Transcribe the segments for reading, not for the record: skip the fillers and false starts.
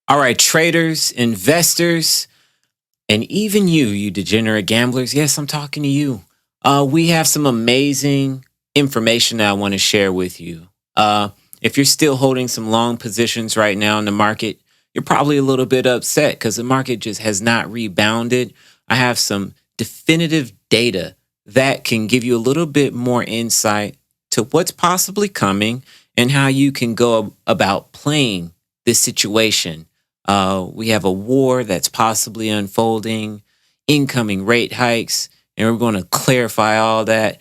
All right, traders, investors, and even you degenerate gamblers. Yes, I'm talking to you. We have some amazing information that I want to share with you. If you're still holding some long positions right now in the market, you're probably a little bit upset because the market just has not rebounded. I have some definitive data that can give you a little bit more insight to what's possibly coming and how you can go about playing this situation. We have a war that's possibly unfolding, incoming rate hikes, and we're going to clarify all that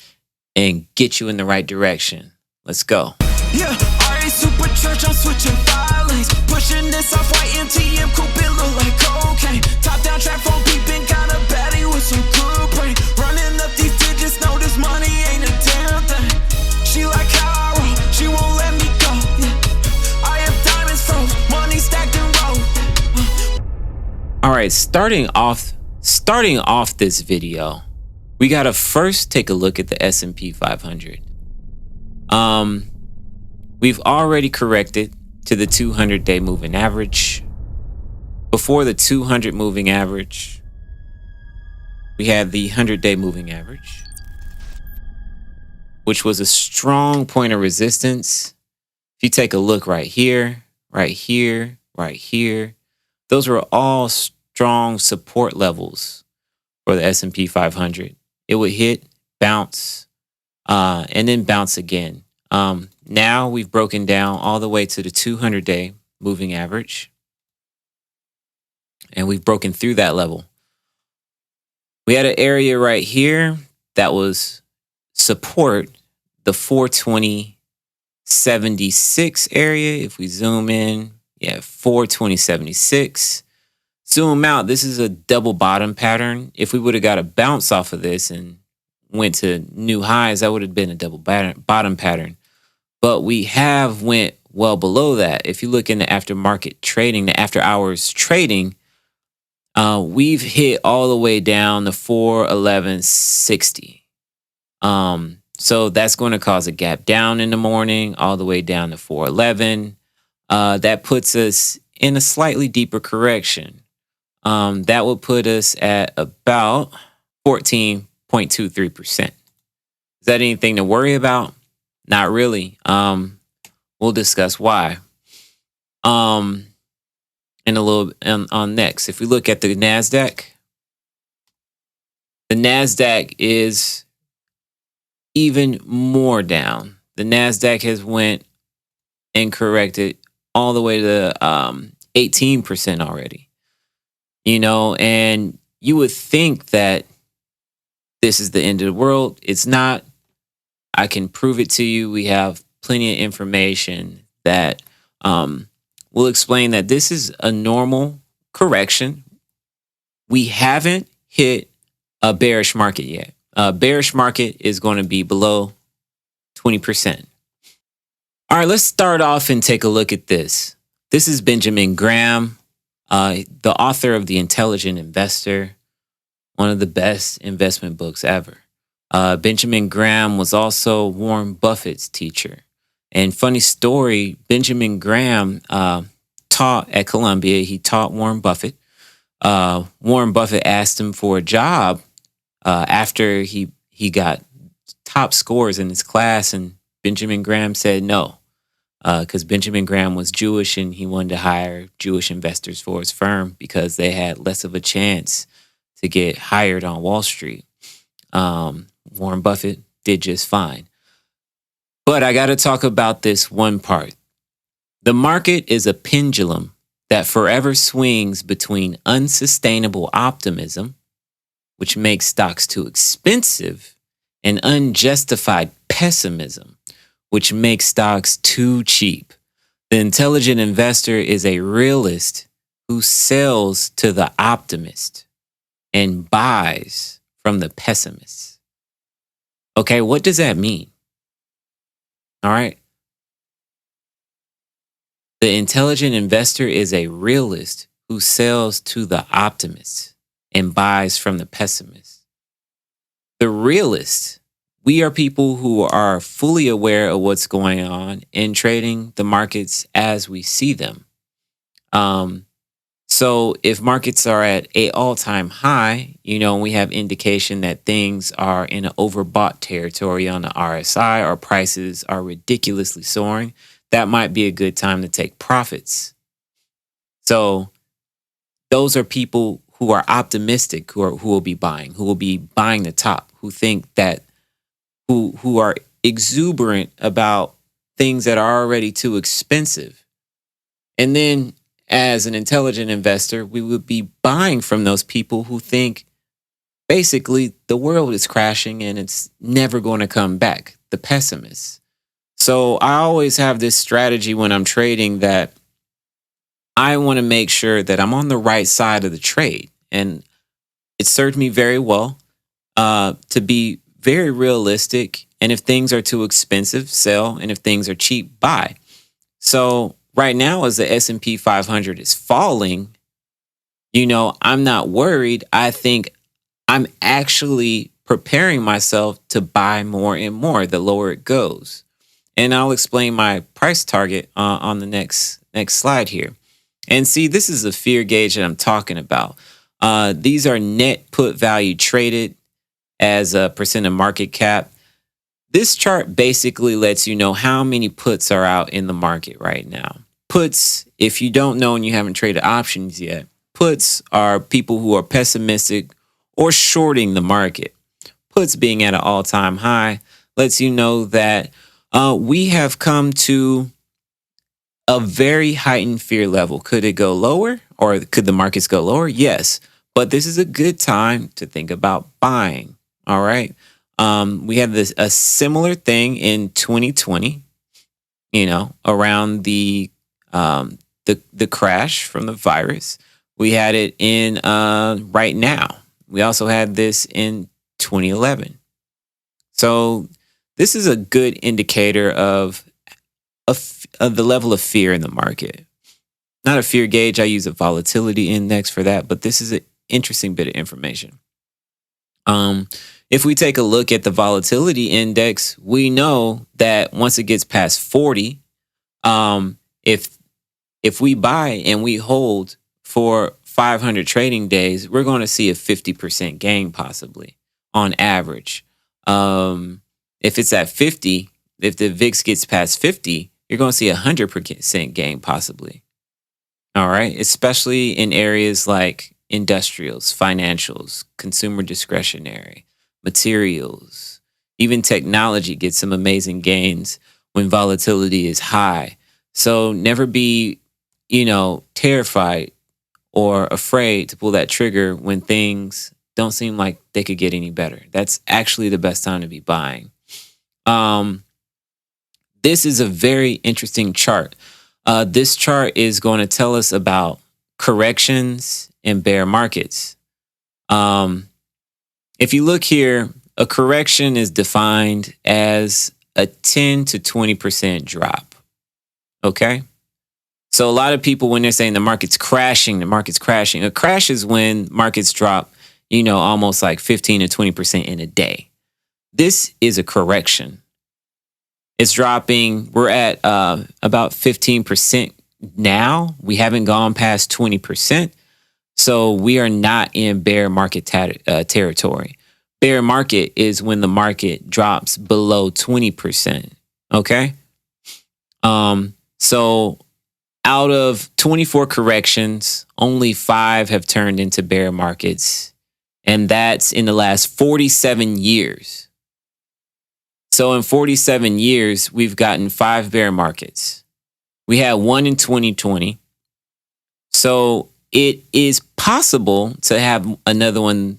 and get you in the right direction. Let's go. Yeah, I ain't super church, I'm switching filings. Pushing this off white MTM coupe, it look like cocaine. Top down trap phone peeping, got a baddie with some good brain. Running up these digits, know this money ain't a damn thing. She like how I roll, she won't let me go. Yeah. I have diamonds froze, money stacked and rolled. All right, starting off this video, we got to first take a look at the S&P 500. We've already corrected to the 200-day moving average. Before the 200 moving average, we had the 100-day moving average, which was a strong point of resistance. If you take a look right here, right here, right here, those were all strong support levels for the S&P 500. It would hit, bounce, and then bounce again. Now we've broken down all the way to the 200-day moving average, and we've broken through that level. We had an area right here that was support, the 420.76 area. If we zoom in, 420.76. Zoom out, this is a double bottom pattern. If we would have got a bounce off of this and went to new highs, that would have been a double bottom pattern. But we have went well below that. If you look in the aftermarket trading, the after hours trading, we've hit all the way down to 411.60. So that's going to cause a gap down in the morning, all the way down to 411. That puts us in a slightly deeper correction. That would put us at about 14.23%. Is that anything to worry about? Not really. We'll discuss why. In a little on next. If we look at the NASDAQ is even more down. The NASDAQ has went and corrected all the way to 18% already. And you would think that this is the end of the world. It's not. I can prove it to you. We have plenty of information that will explain that this is a normal correction. We haven't hit a bearish market yet. A bearish market is going to be below 20%. All right, let's start off and take a look at this. This is Benjamin Graham, the author of The Intelligent Investor, one of the best investment books ever. Benjamin Graham was also Warren Buffett's teacher. And funny story, Benjamin Graham taught at Columbia. He taught Warren Buffett. Warren Buffett asked him for a job after he got top scores in his class, and Benjamin Graham said no, because Benjamin Graham was Jewish and he wanted to hire Jewish investors for his firm because they had less of a chance to get hired on Wall Street. Warren Buffett did just fine. But I got to talk about this one part. The market is a pendulum that forever swings between unsustainable optimism, which makes stocks too expensive, and unjustified pessimism, which makes stocks too cheap. The intelligent investor is a realist who sells to the optimist and buys from the pessimist. Okay, what does that mean? All right. The intelligent investor is a realist who sells to the optimist and buys from the pessimist. The realist, we are people who are fully aware of what's going on in trading the markets as we see them. So if markets are at a all-time high, we have indication that things are in an overbought territory on the RSI, or prices are ridiculously soaring, that might be a good time to take profits. So those are people who are optimistic, who will be buying the top, who think that who are exuberant about things that are already too expensive. And then as an intelligent investor, we would be buying from those people who think basically the world is crashing and it's never going to come back, the pessimists. So I always have this strategy when I'm trading that I want to make sure that I'm on the right side of the trade. And it served me very well to be very realistic. And if things are too expensive, sell. And if things are cheap, buy. So right now, as the S&P 500 is falling, I'm not worried. I think I'm actually preparing myself to buy more and more the lower it goes. And I'll explain my price target on the next slide here. And see, this is a fear gauge that I'm talking about. These are net put value traded as a percent of market cap. This chart basically lets you know how many puts are out in the market right now. Puts, if you don't know and you haven't traded options yet, puts are people who are pessimistic or shorting the market. Puts being at an all-time high lets you know that we have come to a very heightened fear level. Could it go lower, or could the markets go lower? Yes, but this is a good time to think about buying. All right. We had a similar thing in 2020, around the crash from the virus. We had it in right now. We also had this in 2011. So this is a good indicator of the level of fear in the market. Not a fear gauge. I use a volatility index for that, but this is an interesting bit of information. If we take a look at the volatility index, we know that once it gets past 40, if we buy and we hold for 500 trading days, we're going to see a 50% gain possibly on average. If it's at 50, if the VIX gets past 50, you're going to see 100% gain possibly. All right. Especially in areas like industrials, financials, consumer discretionary, materials, even technology gets some amazing gains when volatility is high. So never be, terrified or afraid to pull that trigger when things don't seem like they could get any better. That's actually the best time to be buying. This is a very interesting chart. This chart is going to tell us about corrections and bear markets. If you look here, a correction is defined as a 10 to 20% drop. Okay? So a lot of people, when they're saying the market's crashing, a crash is when markets drop, almost like 15 to 20% in a day. This is a correction. It's dropping. We're at about 15% now. We haven't gone past 20%. So we are not in bear market territory. Bear market is when the market drops below 20%. Okay. So out of 24 corrections, only 5 have turned into bear markets. And that's in the last 47 years. So in 47 years, we've gotten 5 bear markets. We had one in 2020. So it is possible to have another one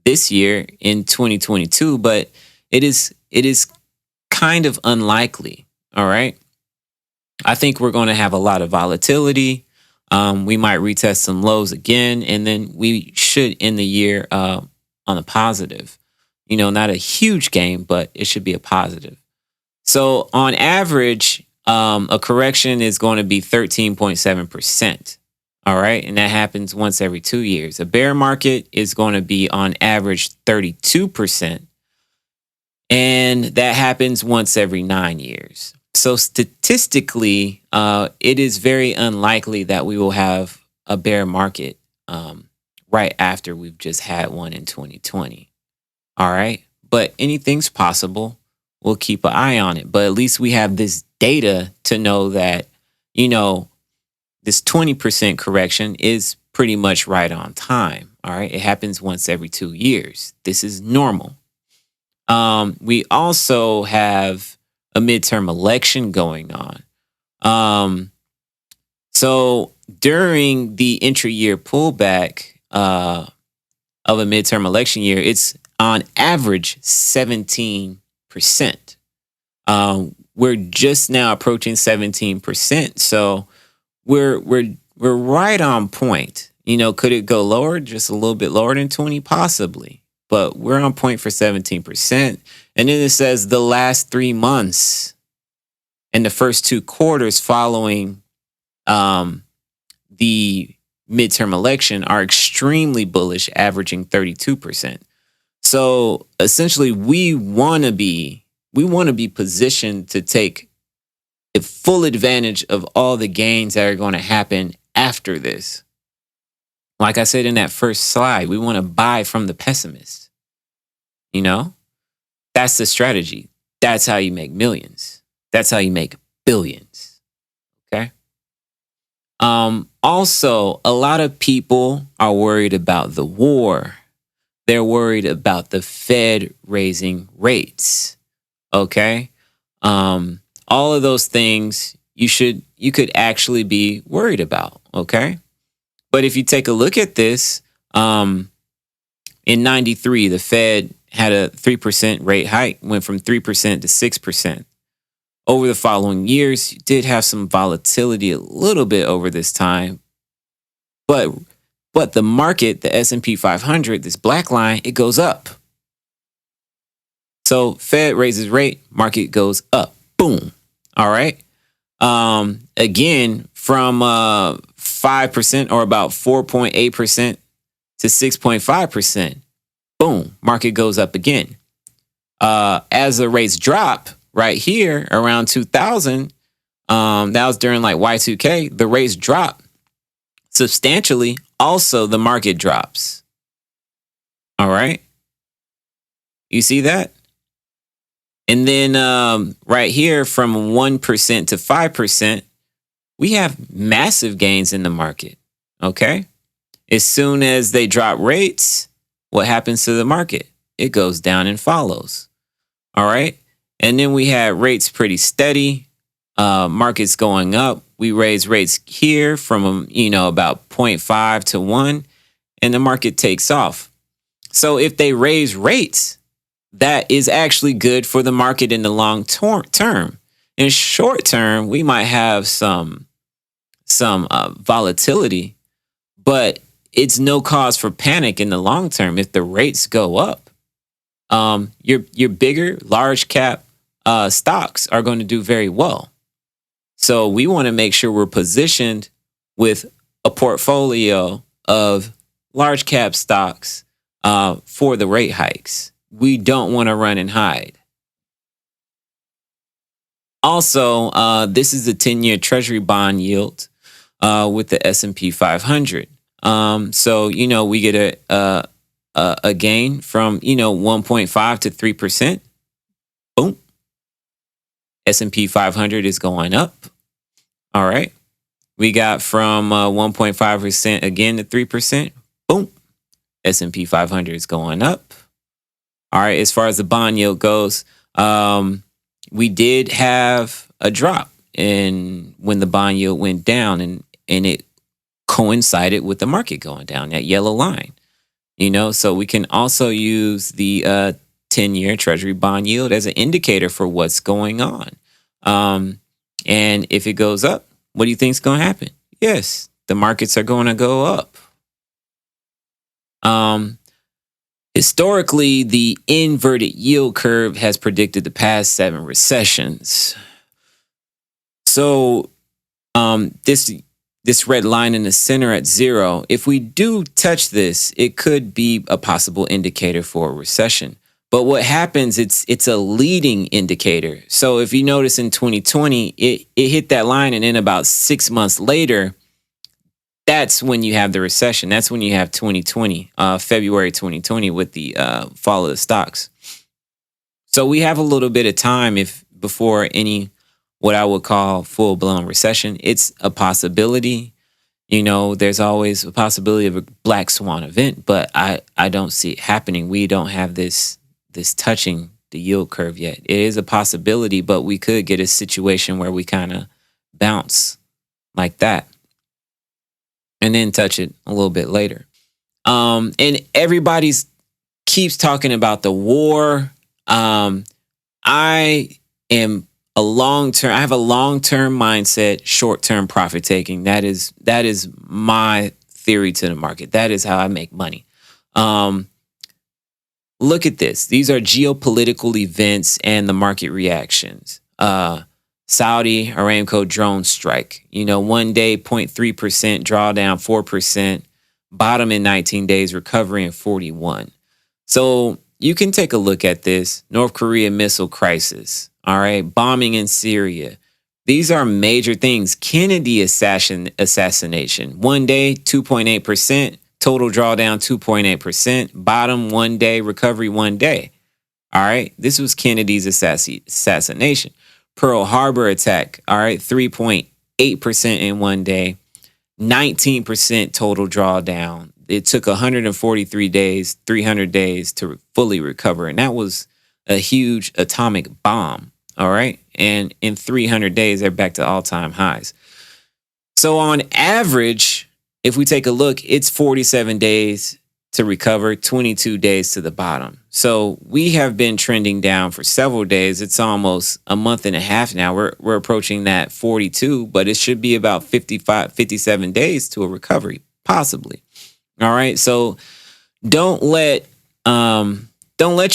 this year in 2022, but it is kind of unlikely. All right. I think we're going to have a lot of volatility. We might retest some lows again, and then we should end the year on a positive. Not a huge gain, but it should be a positive. So on average, a correction is going to be 13.7%. All right. And that happens once every 2 years. A bear market is going to be on average 32%. And that happens once every 9 years. So statistically, it is very unlikely that we will have a bear market right after we've just had one in 2020. All right. But anything's possible. We'll keep an eye on it. But at least we have this data to know that, this 20% correction is pretty much right on time. All right. It happens once every 2 years. This is normal. We also have a midterm election going on. So during the intra-year pullback of a midterm election year, it's on average 17%. We're just now approaching 17%. So we're right on point. Could it go lower? Just a little bit lower than 20, possibly. But we're on point for 17%. And then it says the last 3 months and the first 2 quarters following the midterm election are extremely bullish, averaging 32%. So essentially, we want to be positioned to take full advantage of all the gains that are going to happen after this. Like I said in that first slide, we want to buy from the pessimist. That's the strategy. That's how you make millions. That's how you make billions. Okay. Also, a lot of people are worried about the war. They're worried about the Fed raising rates. Okay. All of those things you could actually be worried about. Okay. But if you take a look at this, in 93, the Fed had a 3% rate hike, went from 3% to 6%. Over the following years, you did have some volatility a little bit over this time. But the market, the S&P 500, this black line, it goes up. So Fed raises rate, market goes up. Boom. All right. Again, from 5% or about 4.8% to 6.5%. Boom. Market goes up again. As the rates drop right here around 2000, that was during like Y2K, the rates drop substantially. Also, the market drops. All right. You see that? And then right here from 1% to 5%, we have massive gains in the market. Okay. As soon as they drop rates, what happens to the market? It goes down and follows. All right. And then we had rates pretty steady, markets going up. We raise rates here from, about 0.5 to 1, and the market takes off. So if they raise rates, that is actually good for the market in the long term. In short term, we might have some volatility, but it's no cause for panic in the long term if the rates go up. Your bigger, large cap stocks are going to do very well. So we want to make sure we're positioned with a portfolio of large cap stocks for the rate hikes. We don't want to run and hide. Also, this is the 10-year Treasury bond yield with the S&P 500. So, we get a gain from, 1.5 to 3%. Boom. S&P 500 is going up. All right. We got from 1.5% again to 3%. Boom. S&P 500 is going up. All right. As far as the bond yield goes, we did have a drop in when the bond yield went down, and it coincided with the market going down, that yellow line. So we can also use the 10-year Treasury bond yield as an indicator for what's going on. And if it goes up, what do you think is going to happen? Yes, the markets are going to go up. Historically, the inverted yield curve has predicted the past 7 recessions. So this red line in the center at 0, if we do touch this, it could be a possible indicator for a recession. But what happens, it's a leading indicator. So if you notice in 2020, it hit that line, and then about 6 months later, that's when you have the recession. That's when you have 2020, February 2020 with the fall of the stocks. So we have a little bit of time before any what I would call full-blown recession. It's a possibility. There's always a possibility of a black swan event, but I don't see it happening. We don't have this touching the yield curve yet. It is a possibility, but we could get a situation where we kind of bounce like that and then touch it a little bit later. And everybody's keeps talking about the war. I have a long-term mindset, short-term profit taking. That is my theory to the market. That is how I make money. Look at this. These are geopolitical events and the market reactions. Saudi Aramco drone strike. One day, 0.3%, drawdown 4%, bottom in 19 days, recovery in 41. So you can take a look at this. North Korea missile crisis. All right. Bombing in Syria. These are major things. Kennedy assassination. One day, 2.8%. Total drawdown, 2.8%. Bottom one day, recovery one day. All right. This was Kennedy's assassination. Pearl Harbor attack. All right. 3.8% in one day. 19% total drawdown. It took 143 days, 300 days to fully recover. And that was a huge atomic bomb. All right. And in 300 days, they're back to all-time highs. So on average, if we take a look, it's 47 days to recover, 22 days to the bottom. So we have been trending down for several days. It's almost a month and a half now. We're approaching that 42, but it should be about 57 days to a recovery, possibly. All right. So don't let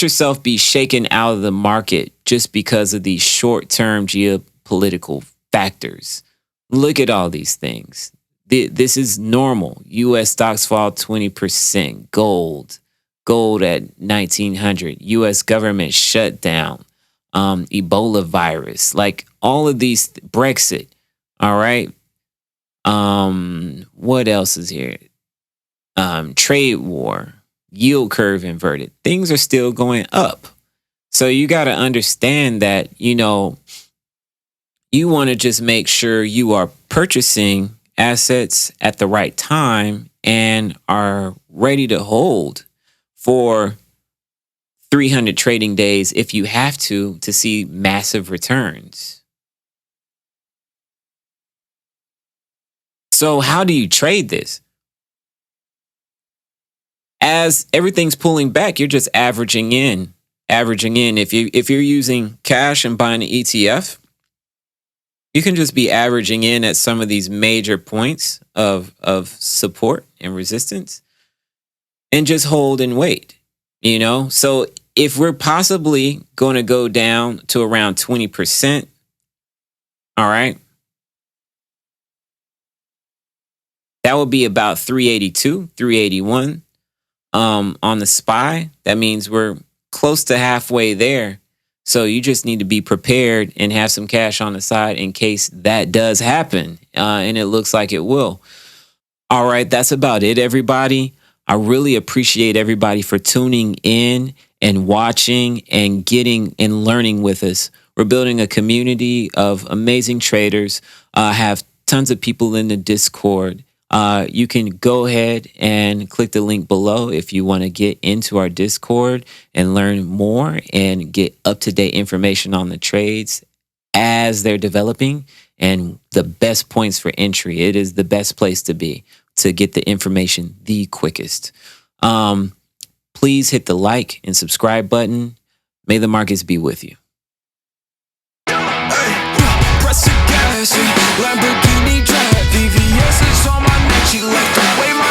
yourself be shaken out of the market just because of these short-term geopolitical factors. Look at all these things. This is normal. U.S. stocks fall 20%. Gold at 1900. U.S. government shutdown. Ebola virus. Like all of these. Brexit. All right. What else is here? Trade war. Yield curve inverted. Things are still going up. So you got to understand that, you want to just make sure you are purchasing assets at the right time and are ready to hold for 300 trading days if you have to see massive returns. So how do you trade this? As everything's pulling back, you're just averaging in. If you're using cash and buying an ETF, you can just be averaging in at some of these major points of support and resistance and just hold and wait, So if we're possibly going to go down to around 20%, all right, that would be about 382, 381 on the SPY. That means we're close to halfway there. So you just need to be prepared and have some cash on the side in case that does happen. And it looks like it will. All right, that's about it, everybody. I really appreciate everybody for tuning in and watching and getting and learning with us. We're building a community of amazing traders. I have tons of people in the Discord. You can go ahead and click the link below if you want to get into our Discord and learn more and get up-to-date information on the trades as they're developing and the best points for entry. It is the best place to be to get the information the quickest. Please hit the like and subscribe button. May the markets be with you. Lamborghini drive, VVS is on my neck. She like the way my